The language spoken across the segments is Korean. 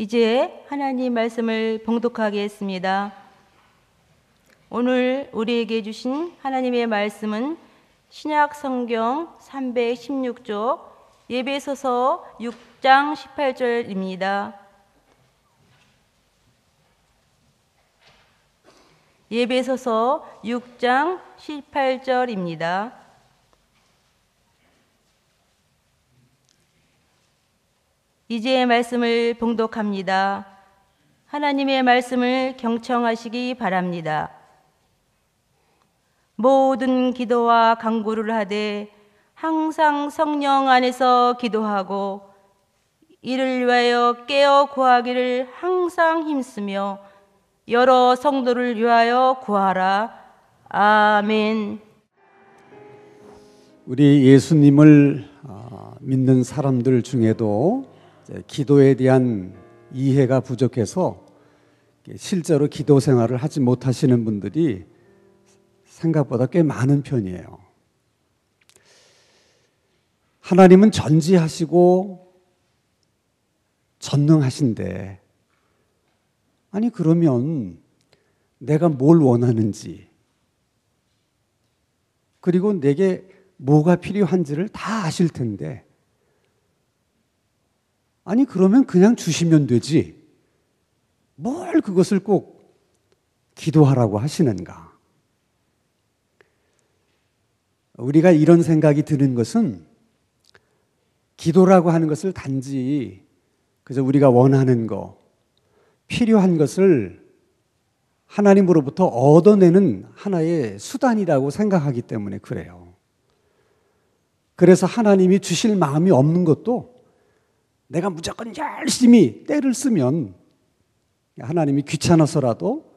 이제 하나님 말씀을 봉독하겠습니다. 오늘 우리에게 주신 하나님의 말씀은 신약 성경 316쪽 예배소서 6장 18절입니다. 예배소서 6장 18절입니다. 이제 말씀을 봉독합니다. 하나님의 말씀을 경청하시기 바랍니다. 모든 기도와 간구를 하되 항상 성령 안에서 기도하고 이를 위하여 깨어 구하기를 항상 힘쓰며 여러 성도를 위하여 구하라. 아멘. 우리 예수님을 믿는 사람들 중에도 기도에 대한 이해가 부족해서 실제로 기도 생활을 하지 못하시는 분들이 생각보다 꽤 많은 편이에요. 하나님은 전지하시고 전능하신데, 아니 그러면 내가 뭘 원하는지, 그리고 내게 뭐가 필요한지를 다 아실 텐데, 아니 그러면 그냥 주시면 되지 뭘 그것을 꼭 기도하라고 하시는가? 우리가 이런 생각이 드는 것은 기도라고 하는 것을 단지 그저 우리가 원하는 거, 필요한 것을 하나님으로부터 얻어내는 하나의 수단이라고 생각하기 때문에 그래요. 그래서 하나님이 주실 마음이 없는 것도 내가 무조건 열심히 때를 쓰면 하나님이 귀찮아서라도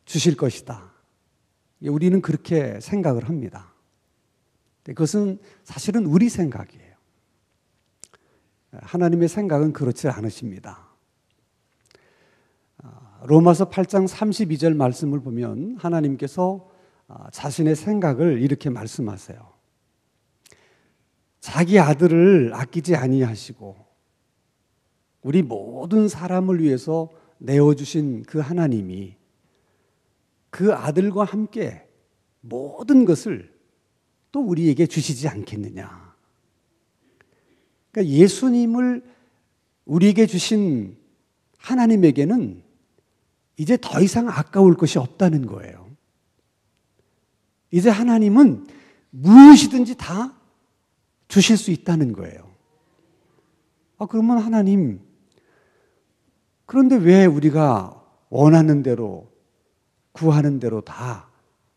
주실 것이다. 우리는 그렇게 생각을 합니다. 그것은 사실은 우리 생각이에요. 하나님의 생각은 그렇지 않으십니다. 로마서 8장 32절 말씀을 보면 하나님께서 자신의 생각을 이렇게 말씀하세요. 자기 아들을 아끼지 아니하시고 우리 모든 사람을 위해서 내어주신 그 하나님이 그 아들과 함께 모든 것을 또 우리에게 주시지 않겠느냐. 그러니까 예수님을 우리에게 주신 하나님에게는 이제 더 이상 아까울 것이 없다는 거예요. 이제 하나님은 무엇이든지 다 주실 수 있다는 거예요. 그러면 하나님, 그런데 왜 우리가 원하는 대로, 구하는 대로 다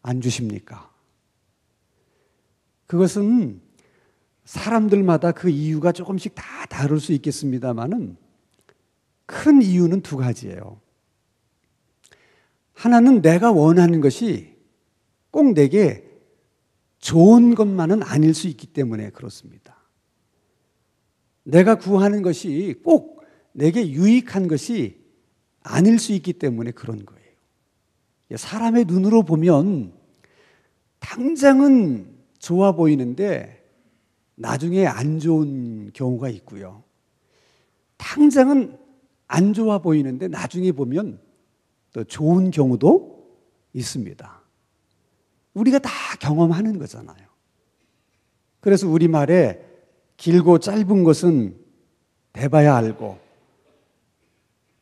안 주십니까? 그것은 사람들마다 그 이유가 조금씩 다 다를 수 있겠습니다만은 큰 이유는 두 가지예요. 하나는 내가 원하는 것이 꼭 내게 좋은 것만은 아닐 수 있기 때문에 그렇습니다. 내가 구하는 것이 꼭 내게 유익한 것이 아닐 수 있기 때문에 그런 거예요. 사람의 눈으로 보면 당장은 좋아 보이는데 나중에 안 좋은 경우가 있고요. 당장은 안 좋아 보이는데 나중에 보면 또 좋은 경우도 있습니다. 우리가 다 경험하는 거잖아요. 그래서 우리말에 길고 짧은 것은 대봐야 알고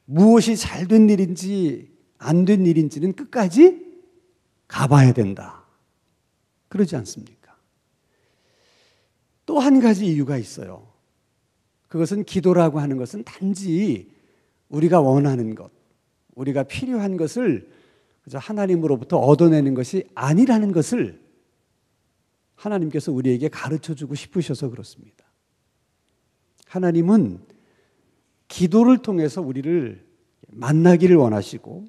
무엇이 잘 된 일인지 안 된 일인지는 끝까지 가봐야 된다. 그러지 않습니까? 또 한 가지 이유가 있어요. 그것은 기도라고 하는 것은 단지 우리가 원하는 것, 우리가 필요한 것을 하나님으로부터 얻어내는 것이 아니라는 것을 하나님께서 우리에게 가르쳐주고 싶으셔서 그렇습니다. 하나님은 기도를 통해서 우리를 만나기를 원하시고,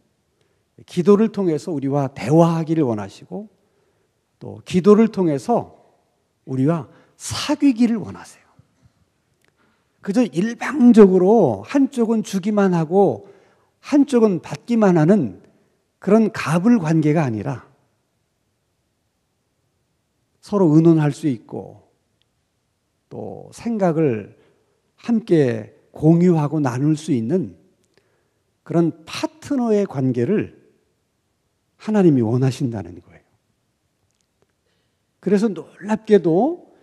기도를 통해서 우리와 대화하기를 원하시고, 또 기도를 통해서 우리와 사귀기를 원하세요. 그저 일방적으로 한쪽은 주기만 하고 한쪽은 받기만 하는 그런 갑을 관계가 아니라 서로 의논할 수 있고 또 생각을 함께 공유하고 나눌 수 있는 그런 파트너의 관계를 하나님이 원하신다는 거예요. 그래서 놀랍게도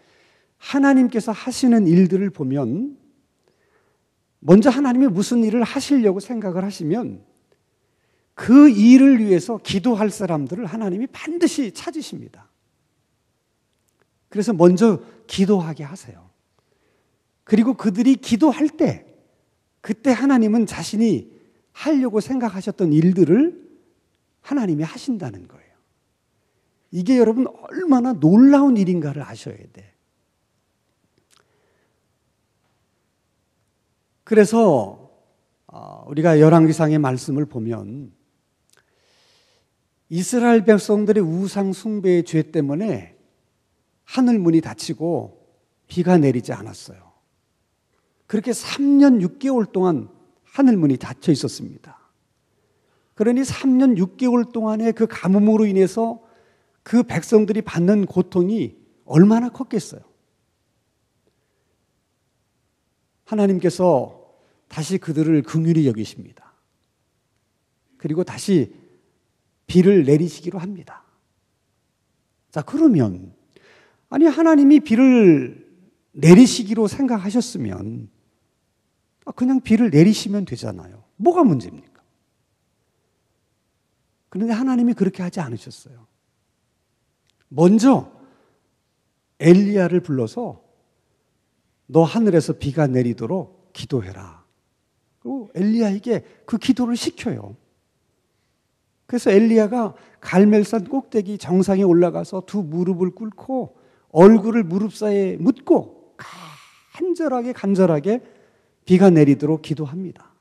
하나님께서 하시는 일들을 보면 먼저 하나님이 무슨 일을 하시려고 생각을 하시면 그 일을 위해서 기도할 사람들을 하나님이 반드시 찾으십니다. 그래서 먼저 기도하게 하세요. 그리고 그들이 기도할 때 그때 하나님은 자신이 하려고 생각하셨던 일들을 하나님이 하신다는 거예요. 이게 여러분 얼마나 놀라운 일인가를 아셔야 돼. 그래서 우리가 열왕기상의 말씀을 보면 이스라엘 백성들의 우상 숭배의 죄 때문에 하늘 문이 닫히고 비가 내리지 않았어요. 그렇게 3년 6개월 동안 하늘 문이 닫혀 있었습니다. 그러니 3년 6개월 동안의 그 가뭄으로 인해서 그 백성들이 받는 고통이 얼마나 컸겠어요. 하나님께서 다시 그들을 긍휼히 여기십니다. 그리고 다시 비를 내리시기로 합니다. 자, 그러면 아니 하나님이 비를 내리시기로 생각하셨으면 그냥 비를 내리시면 되잖아요. 뭐가 문제입니까? 그런데 하나님이 그렇게 하지 않으셨어요. 먼저 엘리야를 불러서 너 하늘에서 비가 내리도록 기도해라. 그리고 엘리야에게 그 기도를 시켜요. 그래서 엘리야가 갈멜산 꼭대기 정상에 올라가서 두 무릎을 꿇고 얼굴을 무릎 사이에 묻고 간절하게 비가 내리도록 기도합니다.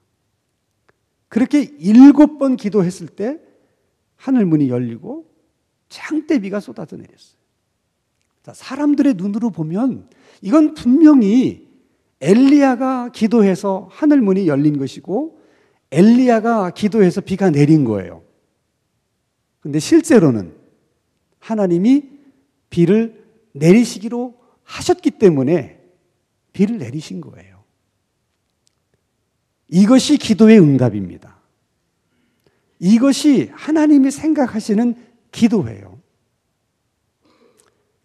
그렇게 7번 기도했을 때 하늘문이 열리고 장대비가 쏟아져 내렸어요. 자, 사람들의 눈으로 보면 이건 분명히 엘리야가 기도해서 하늘문이 열린 것이고 엘리야가 기도해서 비가 내린 거예요. 그런데 실제로는 하나님이 비를 내리시기로 하셨기 때문에 비를 내리신 거예요. 이것이 기도의 응답입니다. 이것이 하나님이 생각하시는 기도예요.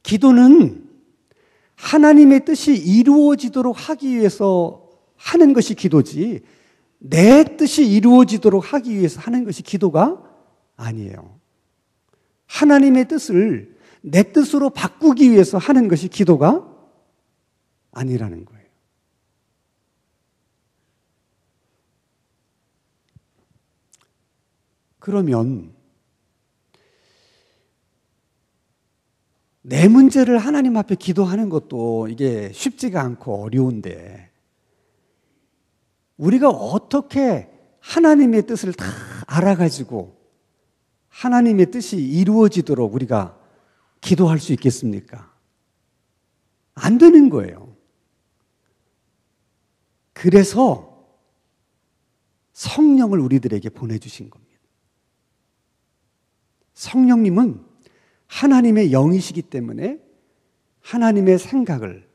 기도는 하나님의 뜻이 이루어지도록 하기 위해서 하는 것이 기도지 내 뜻이 이루어지도록 하기 위해서 하는 것이 기도가 아니에요. 하나님의 뜻을 내 뜻으로 바꾸기 위해서 하는 것이 기도가 아니라는 거예요. 그러면 내 문제를 하나님 앞에 기도하는 것도 이게 쉽지가 않고 어려운데 우리가 어떻게 하나님의 뜻을 다 알아가지고 하나님의 뜻이 이루어지도록 우리가 기도할 수 있겠습니까? 안 되는 거예요. 그래서 성령을 우리들에게 보내주신 겁니다. 성령님은 하나님의 영이시기 때문에 하나님의 생각을,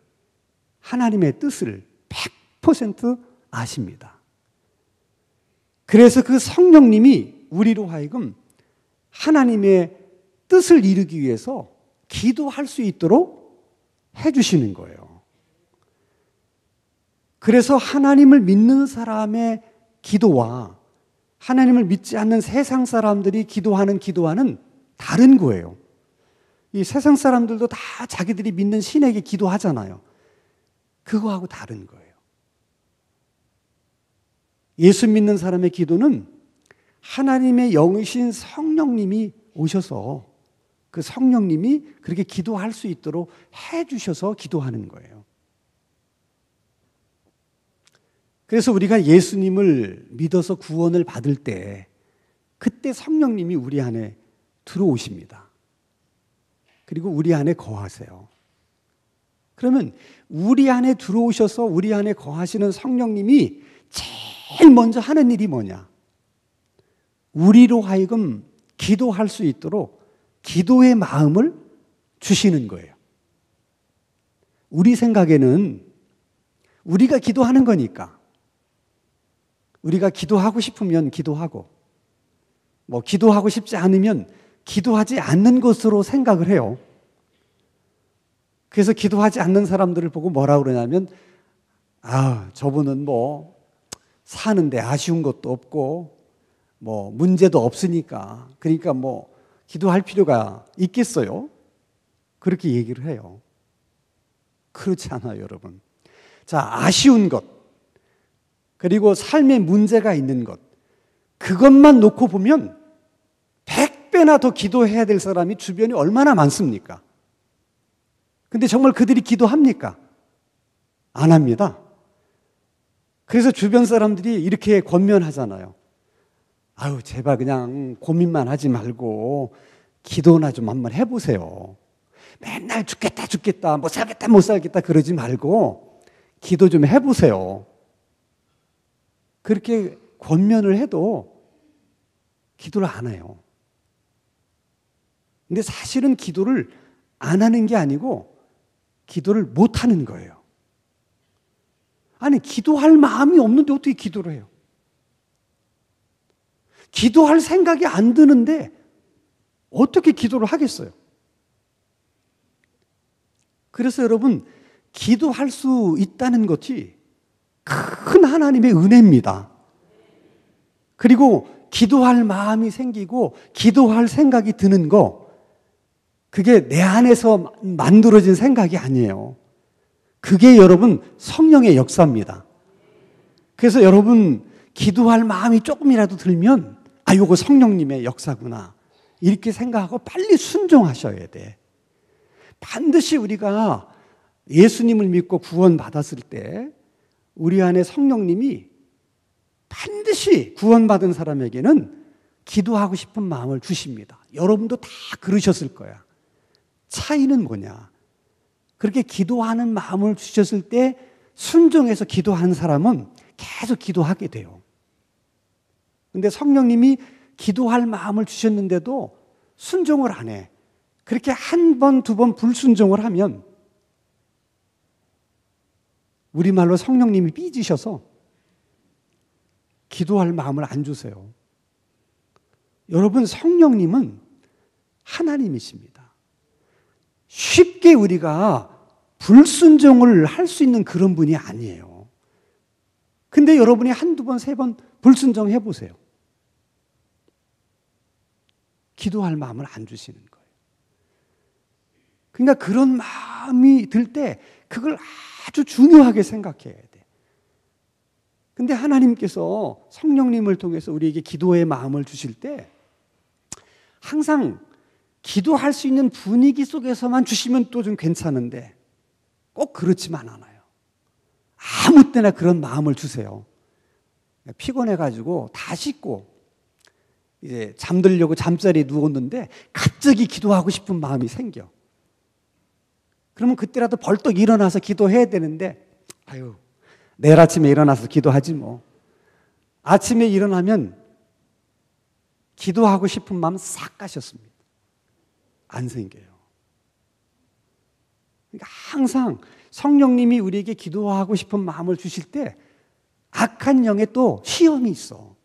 하나님의 뜻을 100% 아십니다. 그래서 그 성령님이 우리로 하여금 하나님의 뜻을 이루기 위해서 기도할 수 있도록 해주시는 거예요. 그래서 하나님을 믿는 사람의 기도와 하나님을 믿지 않는 세상 사람들이 기도하는 기도와는 다른 거예요. 이 세상 사람들도 다 자기들이 믿는 신에게 기도하잖아요. 그거하고 다른 거예요. 예수 믿는 사람의 기도는 하나님의 영이신 성령님이 오셔서 그 성령님이 그렇게 기도할 수 있도록 해주셔서 기도하는 거예요. 그래서 우리가 예수님을 믿어서 구원을 받을 때 그때 성령님이 우리 안에 들어오십니다. 그리고 우리 안에 거하세요. 그러면 우리 안에 들어오셔서 우리 안에 거하시는 성령님이 제일 먼저 하는 일이 뭐냐? 우리로 하여금 기도할 수 있도록 기도의 마음을 주시는 거예요. 우리 생각에는 우리가 기도하는 거니까 우리가 기도하고 싶으면 기도하고, 뭐 기도하고 싶지 않으면 기도하지 않는 것으로 생각을 해요. 그래서 기도하지 않는 사람들을 보고 뭐라 그러냐면, 저분은 뭐 사는데 아쉬운 것도 없고 뭐 문제도 없으니까, 그러니까 뭐 기도할 필요가 있겠어요? 그렇게 얘기를 해요. 그렇지 않아요, 여러분. 자, 아쉬운 것, 그리고 삶에 문제가 있는 것, 그것만 놓고 보면 100배나 더 기도해야 될 사람이 주변에 얼마나 많습니까? 근데 정말 그들이 기도합니까? 안 합니다. 그래서 주변 사람들이 이렇게 권면하잖아요. 제발 그냥 고민만 하지 말고 기도나 좀 한번 해보세요. 맨날 죽겠다, 못 살겠다 그러지 말고 기도 좀 해보세요. 그렇게 권면을 해도 기도를 안 해요. 근데 사실은 기도를 안 하는 게 아니고 기도를 못 하는 거예요. 아니, 기도할 마음이 없는데 어떻게 기도를 해요? 기도할 생각이 안 드는데 어떻게 기도를 하겠어요? 그래서 여러분, 기도할 수 있다는 것이 큰 하나님의 은혜입니다. 그리고 기도할 마음이 생기고 기도할 생각이 드는 거, 그게 내 안에서 만들어진 생각이 아니에요. 그게 여러분 성령의 역사입니다. 그래서 여러분, 기도할 마음이 조금이라도 들면 요거 성령님의 역사구나 이렇게 생각하고 빨리 순종하셔야 돼. 반드시 우리가 예수님을 믿고 구원받았을 때 우리 안에 성령님이 반드시 구원받은 사람에게는 기도하고 싶은 마음을 주십니다. 여러분도 다 그러셨을 거야. 차이는 뭐냐? 그렇게 기도하는 마음을 주셨을 때 순종해서 기도하는 사람은 계속 기도하게 돼요. 근데 성령님이 기도할 마음을 주셨는데도 순종을 안 해. 그렇게 한 번, 두 번 불순종을 하면 우리말로 성령님이 삐지셔서 기도할 마음을 안 주세요. 여러분, 성령님은 하나님이십니다. 쉽게 우리가 불순종을 할 수 있는 그런 분이 아니에요. 근데 여러분이 한두 번, 세 번 불순종해 보세요. 기도할 마음을 안 주시는 거예요. 그러니까 그런 마음이 들 때 그걸 아주 중요하게 생각해야 돼. 근데 하나님께서 성령님을 통해서 우리에게 기도의 마음을 주실 때 항상 기도할 수 있는 분위기 속에서만 주시면 또 좀 괜찮은데 꼭 그렇지만 않아요. 아무 때나 그런 마음을 주세요. 피곤해가지고 다 씻고 이제 잠들려고 잠자리에 누웠는데 갑자기 기도하고 싶은 마음이 생겨. 그러면 그때라도 벌떡 일어나서 기도해야 되는데 내일 아침에 일어나서 기도하지 뭐. 아침에 일어나면 기도하고 싶은 마음 싹 가셨습니다. 안 생겨요. 그러니까 항상 성령님이 우리에게 기도하고 싶은 마음을 주실 때 악한 영에 또 시험이 있어.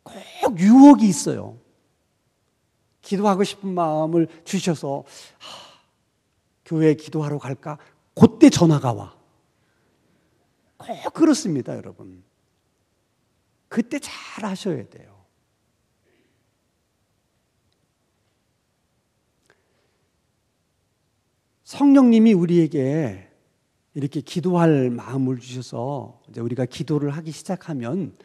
꼭 유혹이 있어요. 기도하고 싶은 마음을 주셔서 교회에 기도하러 갈까? 그때 전화가 와. 꼭 그렇습니다, 여러분. 그때 잘 하셔야 돼요. 성령님이 우리에게 이렇게 기도할 마음을 주셔서 이제 우리가 기도를 하기 시작하면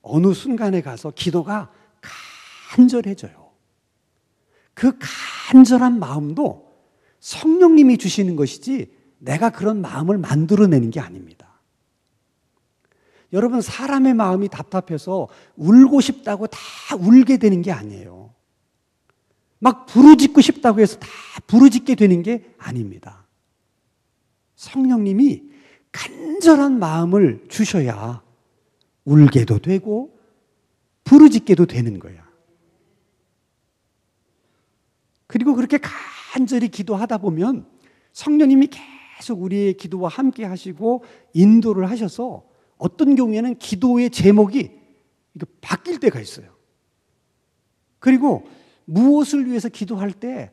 어느 순간에 가서 기도가 간절해져요. 그 간절한 마음도 성령님이 주시는 것이지 내가 그런 마음을 만들어내는 게 아닙니다. 여러분, 사람의 마음이 답답해서 울고 싶다고 다 울게 되는 게 아니에요. 막 부르짖고 싶다고 해서 다 부르짖게 되는 게 아닙니다. 성령님이 간절한 마음을 주셔야 울게도 되고 부르짖게도 되는 거야. 그리고 그렇게 간절히 기도하다 보면 성령님이 계속 우리의 기도와 함께 하시고 인도를 하셔서 어떤 경우에는 기도의 제목이 이게 바뀔 때가 있어요. 그리고 무엇을 위해서 기도할 때,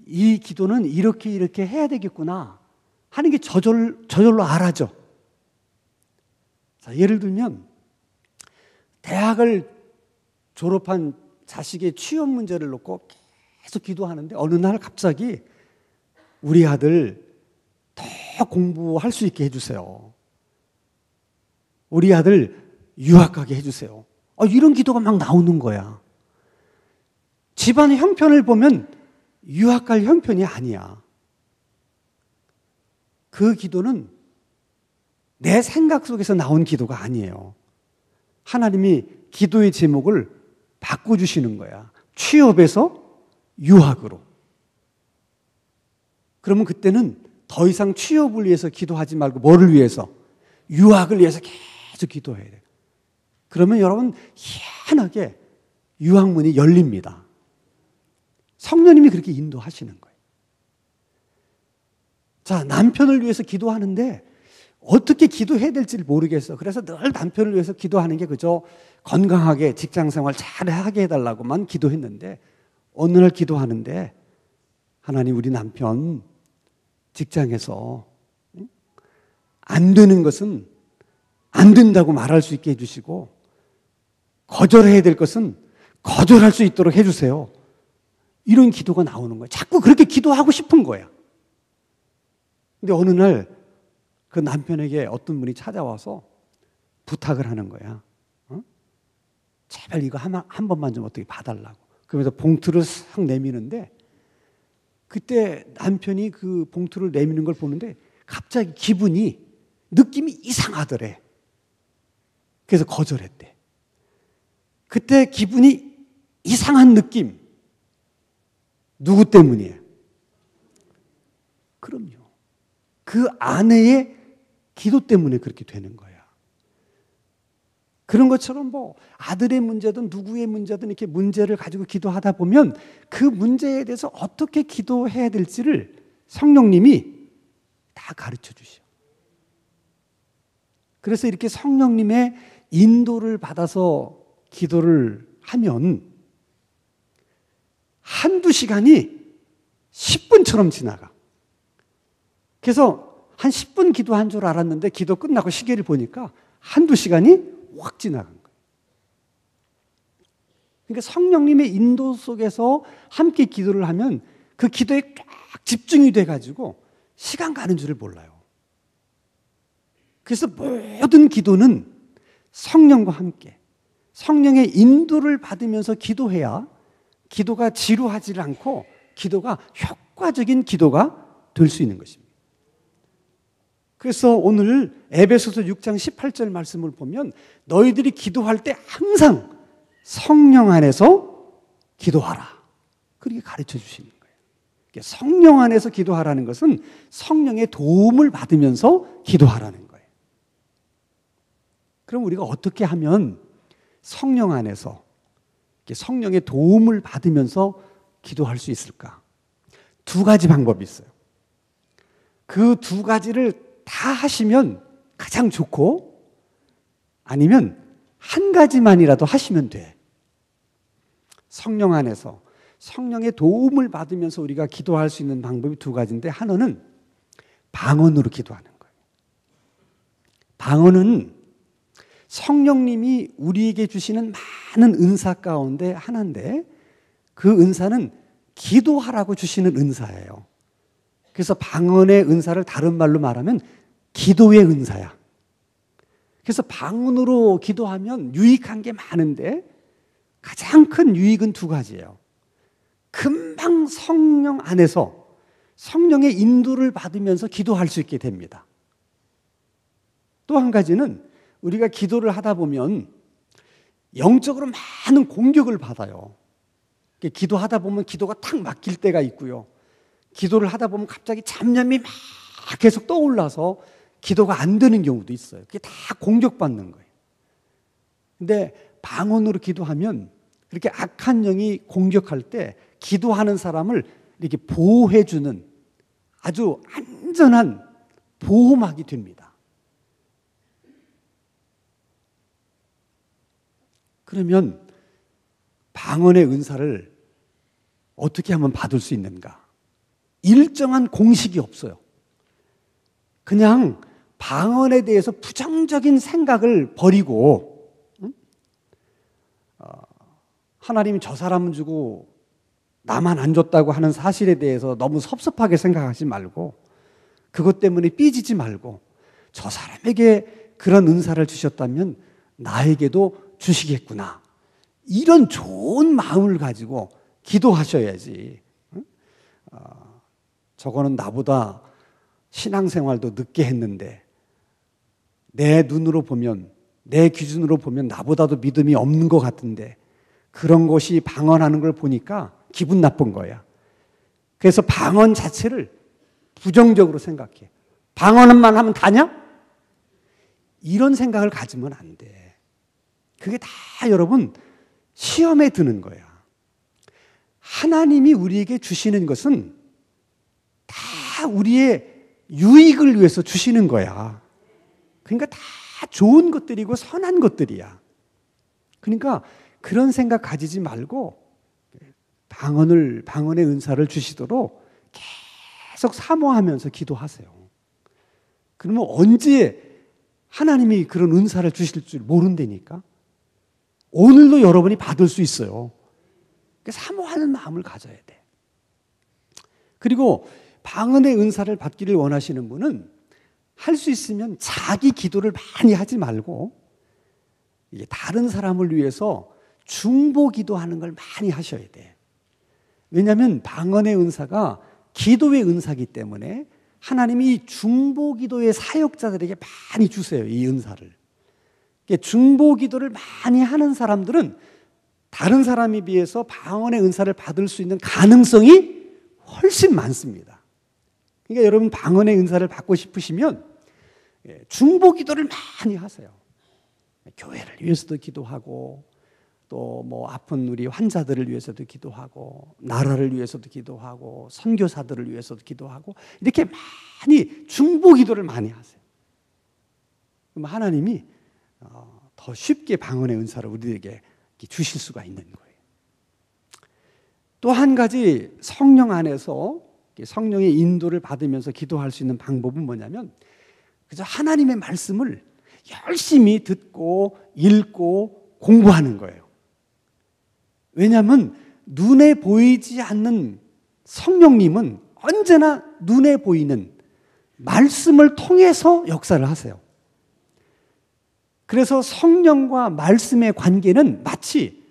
이 기도는 이렇게 해야 되겠구나 하는 게 저절로 알아져. 자, 예를 들면 대학을 졸업한 자식의 취업 문제를 놓고 계속 기도하는데 어느 날 갑자기 우리 아들 더 공부할 수 있게 해주세요. 우리 아들 유학 가게 해주세요. 이런 기도가 막 나오는 거야. 집안의 형편을 보면 유학 갈 형편이 아니야. 그 기도는 내 생각 속에서 나온 기도가 아니에요. 하나님이 기도의 제목을 바꿔주시는 거야. 취업에서 유학으로. 그러면 그때는 더 이상 취업을 위해서 기도하지 말고 뭐를 위해서? 유학을 위해서 계속 기도해야 돼요. 그러면 여러분 희한하게 유학문이 열립니다. 성령님이 그렇게 인도하시는 거예요. 자, 남편을 위해서 기도하는데 어떻게 기도해야 될지를 모르겠어. 그래서 늘 남편을 위해서 기도하는 게 그저 건강하게 직장생활 잘하게 해달라고만 기도했는데 어느 날 기도하는데 하나님 우리 남편 직장에서 안 되는 것은 안 된다고 말할 수 있게 해주시고 거절해야 될 것은 거절할 수 있도록 해주세요. 이런 기도가 나오는 거예요. 자꾸 그렇게 기도하고 싶은 거야. 근데 어느 날 그 남편에게 어떤 분이 찾아와서 부탁을 하는 거야. 제발 이거 한 번만 좀 어떻게 봐달라고. 그러면서 봉투를 싹 내미는데 그때 남편이 그 봉투를 내미는 걸 보는데 갑자기 느낌이 이상하더래. 그래서 거절했대. 그때 기분이 이상한 느낌. 누구 때문이에요? 그럼요. 그 아내의 기도 때문에 그렇게 되는 거야. 그런 것처럼 뭐 아들의 문제든 누구의 문제든 이렇게 문제를 가지고 기도하다 보면 그 문제에 대해서 어떻게 기도해야 될지를 성령님이 다 가르쳐 주셔. 그래서 이렇게 성령님의 인도를 받아서 기도를 하면 한두 시간이 10분처럼 지나가. 그래서 한 10분 기도한 줄 알았는데 기도 끝나고 시계를 보니까 한두 시간이 확 지나간 거예요. 그러니까 성령님의 인도 속에서 함께 기도를 하면 그 기도에 쫙 집중이 돼가지고 시간 가는 줄을 몰라요. 그래서 모든 기도는 성령과 함께 성령의 인도를 받으면서 기도해야 기도가 지루하지 않고 기도가 효과적인 기도가 될 수 있는 것입니다. 그래서 오늘 에베소서 6장 18절 말씀을 보면 너희들이 기도할 때 항상 성령 안에서 기도하라. 그렇게 가르쳐 주시는 거예요. 성령 안에서 기도하라는 것은 성령의 도움을 받으면서 기도하라는 거예요. 그럼 우리가 어떻게 하면 성령 안에서 성령의 도움을 받으면서 기도할 수 있을까? 두 가지 방법이 있어요. 그 두 가지를 다 하시면 가장 좋고 아니면 한 가지만이라도 하시면 돼. 성령 안에서 성령의 도움을 받으면서 우리가 기도할 수 있는 방법이 두 가지인데 하나는 방언으로 기도하는 거예요. 방언은 성령님이 우리에게 주시는 많은 은사 가운데 하나인데 그 은사는 기도하라고 주시는 은사예요. 그래서 방언의 은사를 다른 말로 말하면 기도의 은사야. 그래서 방언으로 기도하면 유익한 게 많은데 가장 큰 유익은 두 가지예요. 금방 성령 안에서 성령의 인도를 받으면서 기도할 수 있게 됩니다. 또 한 가지는 우리가 기도를 하다 보면 영적으로 많은 공격을 받아요. 기도하다 보면 기도가 탁 막힐 때가 있고요. 기도를 하다 보면 갑자기 잡념이 막 계속 떠올라서 기도가 안 되는 경우도 있어요. 그게 다 공격받는 거예요. 근데 방언으로 기도하면 그렇게 악한 영이 공격할 때 기도하는 사람을 이렇게 보호해주는 아주 안전한 보호막이 됩니다. 그러면 방언의 은사를 어떻게 하면 받을 수 있는가? 일정한 공식이 없어요. 그냥 방언에 대해서 부정적인 생각을 버리고, 하나님이 저 사람은 주고 나만 안 줬다고 하는 사실에 대해서 너무 섭섭하게 생각하지 말고, 그것 때문에 삐지지 말고, 저 사람에게 그런 은사를 주셨다면 나에게도 주시겠구나. 이런 좋은 마음을 가지고 기도하셔야지. 저거는 나보다 신앙생활도 늦게 했는데 내 눈으로 보면, 내 기준으로 보면 나보다도 믿음이 없는 것 같은데 그런 것이 방언하는 걸 보니까 기분 나쁜 거야. 그래서 방언 자체를 부정적으로 생각해. 방언만 하면 다냐? 이런 생각을 가지면 안 돼. 그게 다 여러분 시험에 드는 거야. 하나님이 우리에게 주시는 것은 다 우리의 유익을 위해서 주시는 거야. 그러니까 다 좋은 것들이고 선한 것들이야. 그러니까 그런 생각 가지지 말고 방언의 은사를 주시도록 계속 사모하면서 기도하세요. 그러면 언제 하나님이 그런 은사를 주실 줄 모른다니까. 오늘도 여러분이 받을 수 있어요. 사모하는 마음을 가져야 돼. 그리고 방언의 은사를 받기를 원하시는 분은 할 수 있으면 자기 기도를 많이 하지 말고 다른 사람을 위해서 중보 기도하는 걸 많이 하셔야 돼. 왜냐하면 방언의 은사가 기도의 은사이기 때문에 하나님이 이 중보 기도의 사역자들에게 많이 주세요. 이 은사를. 중보 기도를 많이 하는 사람들은 다른 사람에 비해서 방언의 은사를 받을 수 있는 가능성이 훨씬 많습니다. 그러니까 여러분 방언의 은사를 받고 싶으시면 중보 기도를 많이 하세요. 교회를 위해서도 기도하고 또 뭐 아픈 우리 환자들을 위해서도 기도하고 나라를 위해서도 기도하고 선교사들을 위해서도 기도하고 이렇게 많이 중보 기도를 많이 하세요. 그럼 하나님이 더 쉽게 방언의 은사를 우리에게 주실 수가 있는 거예요. 또 한 가지 성령 안에서 성령의 인도를 받으면서 기도할 수 있는 방법은 뭐냐면 그저 하나님의 말씀을 열심히 듣고 읽고 공부하는 거예요. 왜냐하면 눈에 보이지 않는 성령님은 언제나 눈에 보이는 말씀을 통해서 역사를 하세요. 그래서 성령과 말씀의 관계는 마치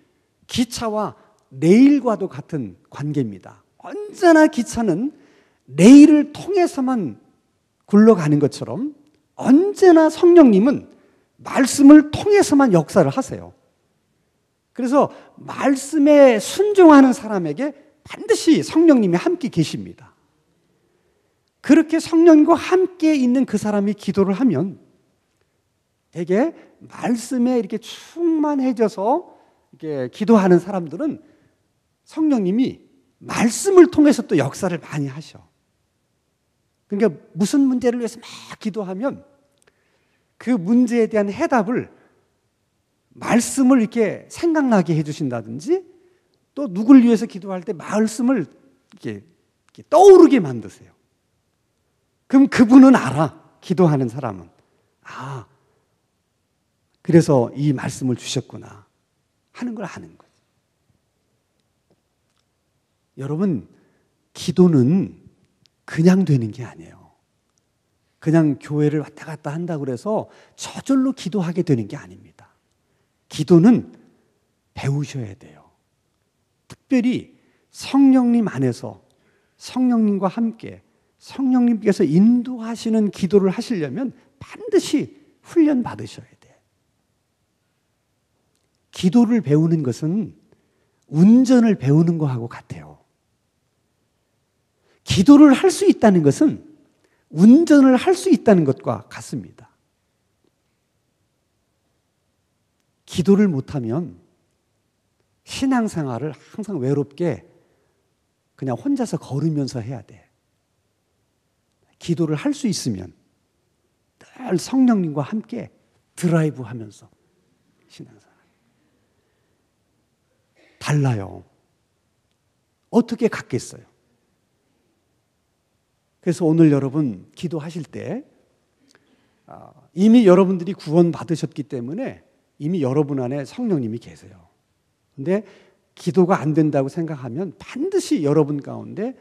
기차와 레일과도 같은 관계입니다. 언제나 기차는 레일을 통해서만 굴러가는 것처럼 언제나 성령님은 말씀을 통해서만 역사를 하세요. 그래서 말씀에 순종하는 사람에게 반드시 성령님이 함께 계십니다. 그렇게 성령과 함께 있는 그 사람이 기도를 하면 되게 말씀에 이렇게 충만해져서 이렇게 기도하는 사람들은 성령님이 말씀을 통해서 또 역사를 많이 하셔. 그러니까 무슨 문제를 위해서 막 기도하면 그 문제에 대한 해답을 말씀을 이렇게 생각나게 해주신다든지 또 누굴 위해서 기도할 때 말씀을 이렇게 떠오르게 만드세요. 그럼 그분은 알아. 기도하는 사람은. 아, 그래서 이 말씀을 주셨구나 하는 걸 아는 거죠. 여러분, 기도는 그냥 되는 게 아니에요. 그냥 교회를 왔다 갔다 한다고 해서 저절로 기도하게 되는 게 아닙니다. 기도는 배우셔야 돼요. 특별히 성령님 안에서 성령님과 함께 성령님께서 인도하시는 기도를 하시려면 반드시 훈련 받으셔야 돼요. 기도를 배우는 것은 운전을 배우는 것하고 같아요. 기도를 할 수 있다는 것은 운전을 할 수 있다는 것과 같습니다. 기도를 못하면 신앙생활을 항상 외롭게 그냥 혼자서 걸으면서 해야 돼. 기도를 할 수 있으면 늘 성령님과 함께 드라이브 하면서 신앙생활. 달라요. 어떻게 같겠어요? 그래서 오늘 여러분 기도하실 때 이미 여러분들이 구원 받으셨기 때문에 이미 여러분 안에 성령님이 계세요. 근데 기도가 안 된다고 생각하면 반드시 여러분 가운데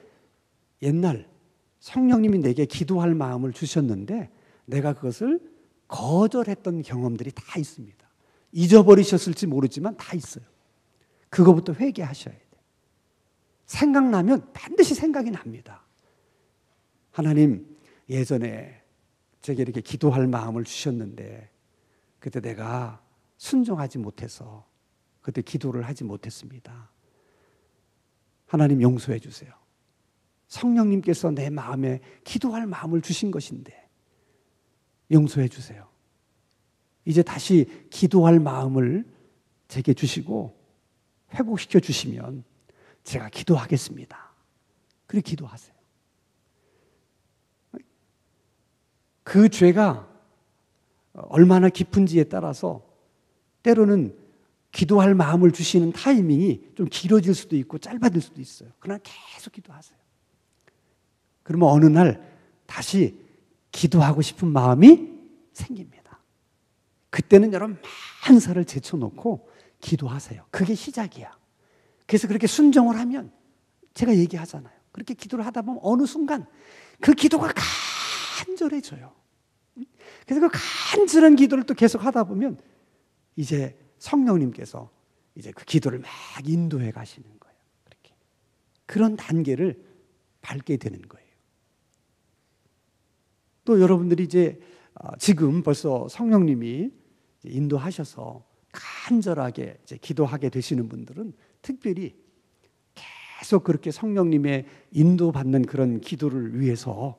옛날 성령님이 내게 기도할 마음을 주셨는데 내가 그것을 거절했던 경험들이 다 있습니다. 잊어버리셨을지 모르지만 다 있어요. 그거부터 회개하셔야 돼요. 생각나면 반드시 생각이 납니다. 하나님, 예전에 제게 이렇게 기도할 마음을 주셨는데 그때 내가 순종하지 못해서 그때 기도를 하지 못했습니다. 하나님 용서해 주세요. 성령님께서 내 마음에 기도할 마음을 주신 것인데 용서해 주세요. 이제 다시 기도할 마음을 제게 주시고 회복시켜 주시면 제가 기도하겠습니다. 그렇게 기도하세요. 그 죄가 얼마나 깊은지에 따라서 때로는 기도할 마음을 주시는 타이밍이 좀 길어질 수도 있고 짧아질 수도 있어요. 그러나 계속 기도하세요. 그러면 어느 날 다시 기도하고 싶은 마음이 생깁니다. 그때는 여러분 만사를 제쳐놓고 기도하세요. 그게 시작이야. 그래서 그렇게 순종을 하면 제가 얘기하잖아요. 그렇게 기도를 하다 보면 어느 순간 그 기도가 간절해져요. 그래서 그 간절한 기도를 또 계속 하다 보면 이제 성령님께서 이제 그 기도를 막 인도해 가시는 거예요. 그렇게. 그런 단계를 밟게 되는 거예요. 또 여러분들이 이제 지금 벌써 성령님이 인도하셔서 간절하게 이제 기도하게 되시는 분들은 특별히 계속 그렇게 성령님의 인도받는 그런 기도를 위해서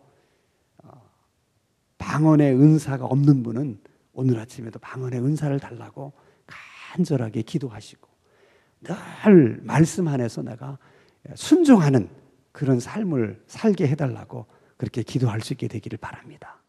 방언의 은사가 없는 분은 오늘 아침에도 방언의 은사를 달라고 간절하게 기도하시고 늘 말씀 안에서 내가 순종하는 그런 삶을 살게 해달라고 그렇게 기도할 수 있게 되기를 바랍니다.